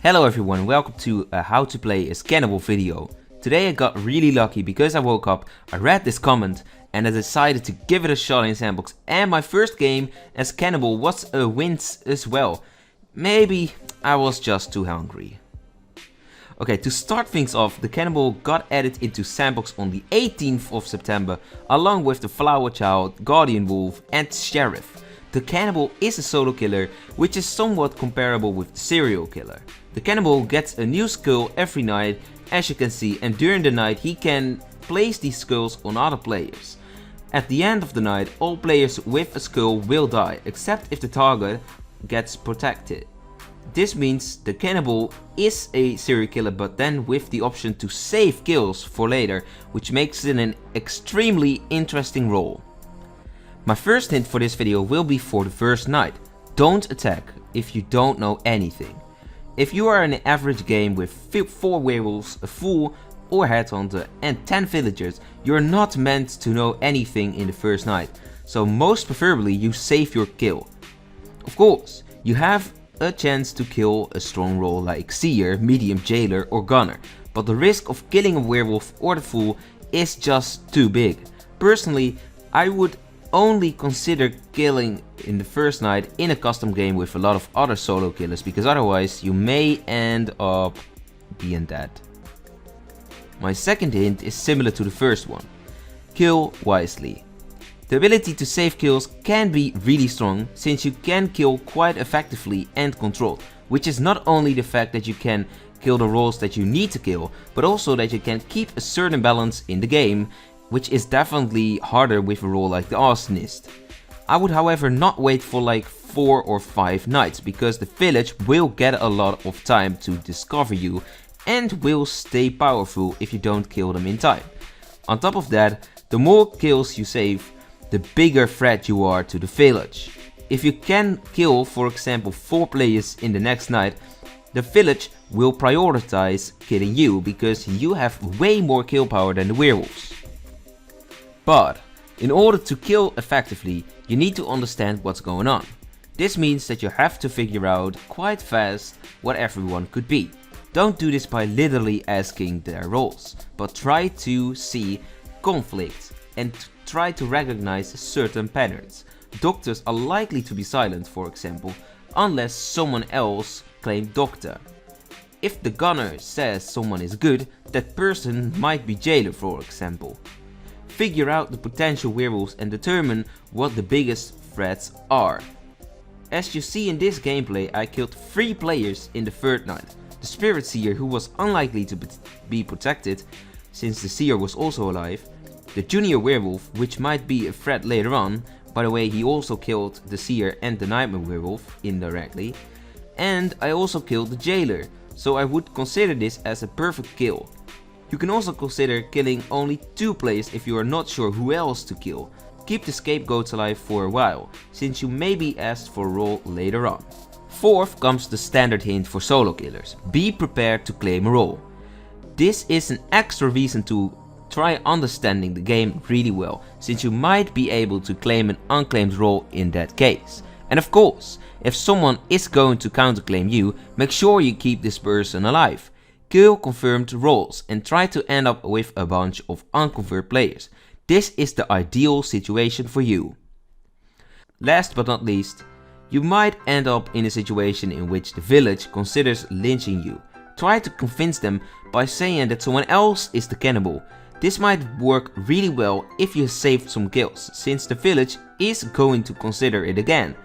Hello everyone, welcome to a how to play as Cannibal video. Today I got really lucky because I woke up, I read this comment and I decided to give it a shot in Sandbox, and my first game as Cannibal was a win as well. Maybe I was just too hungry. Okay, to start things off, the Cannibal got added into Sandbox on the 18th of September along with the Flower Child, Guardian Wolf and Sheriff. The Cannibal is a solo killer, which is somewhat comparable with the serial killer. The Cannibal gets a new skull every night, as you can see, and during the night he can place these skulls on other players. At the end of the night, all players with a skull will die, except if the target gets protected. This means the Cannibal is a serial killer, but then with the option to save kills for later, which makes it an extremely interesting role. My first hint for this video will be for the first night. Don't attack if you don't know anything. If you are in an average game with 4 werewolves, a fool or headhunter and 10 villagers, you're not meant to know anything in the first night. So most preferably you save your kill. Of course, you have a chance to kill a strong role like seer, medium, jailer or gunner, but the risk of killing a werewolf or the fool is just too big. Personally, I would only consider killing in the first night in a custom game with a lot of other solo killers, because otherwise you may end up being dead. My second hint is similar to the first one. Kill wisely. The ability to save kills can be really strong, since you can kill quite effectively and controlled, which is not only the fact that you can kill the roles that you need to kill, but also that you can keep a certain balance in the game, which is definitely harder with a role like the Arsonist. I would however not wait for like 4 or 5 nights, because the village will get a lot of time to discover you and will stay powerful if you don't kill them in time. On top of that, the more kills you save, the bigger threat you are to the village. If you can kill, for example, 4 players in the next night, the village will prioritize killing you because you have way more kill power than the werewolves. But in order to kill effectively, you need to understand what's going on. This means that you have to figure out quite fast what everyone could be. Don't do this by literally asking their roles, but try to see conflict and try to recognize certain patterns. Doctors are likely to be silent, for example, unless someone else claimed doctor. If the gunner says someone is good, that person might be jailer, for example. Figure out the potential werewolves and determine what the biggest threats are. As you see in this gameplay, I killed 3 players in the third night. The Spirit Seer, who was unlikely to be protected since the Seer was also alive. The Junior Werewolf, which might be a threat later on. By the way, he also killed the Seer and the Nightmare Werewolf indirectly. And I also killed the Jailer, so I would consider this as a perfect kill. You can also consider killing only 2 players if you are not sure who else to kill. Keep the scapegoats alive for a while, since you may be asked for a role later on. Fourth comes the standard hint for solo killers. Be prepared to claim a role. This is an extra reason to try understanding the game really well, since you might be able to claim an unclaimed role in that case. And of course, if someone is going to counterclaim you, make sure you keep this person alive. Kill confirmed roles and try to end up with a bunch of unconfirmed players. This is the ideal situation for you. Last but not least, you might end up in a situation in which the village considers lynching you. Try to convince them by saying that someone else is the cannibal. This might work really well if you saved some kills, since the village is going to consider it again.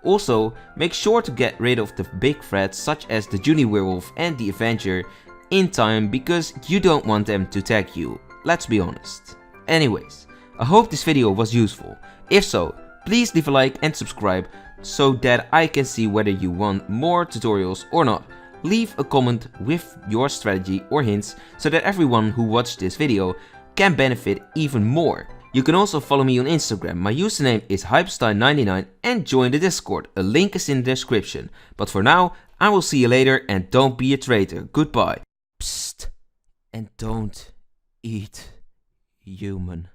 Also, make sure to get rid of the big threats such as the Junior Werewolf and the Avenger in time, because you don't want them to tag you, let's be honest. Anyways, I hope this video was useful. If so, please leave a like and subscribe so that I can see whether you want more tutorials or not. Leave a comment with your strategy or hints so that everyone who watched this video can benefit even more. You can also follow me on Instagram. My username is hypostein99 and join the Discord. A link is in the description. But for now, I will see you later, and don't be a traitor. Goodbye. Psst. And don't eat human.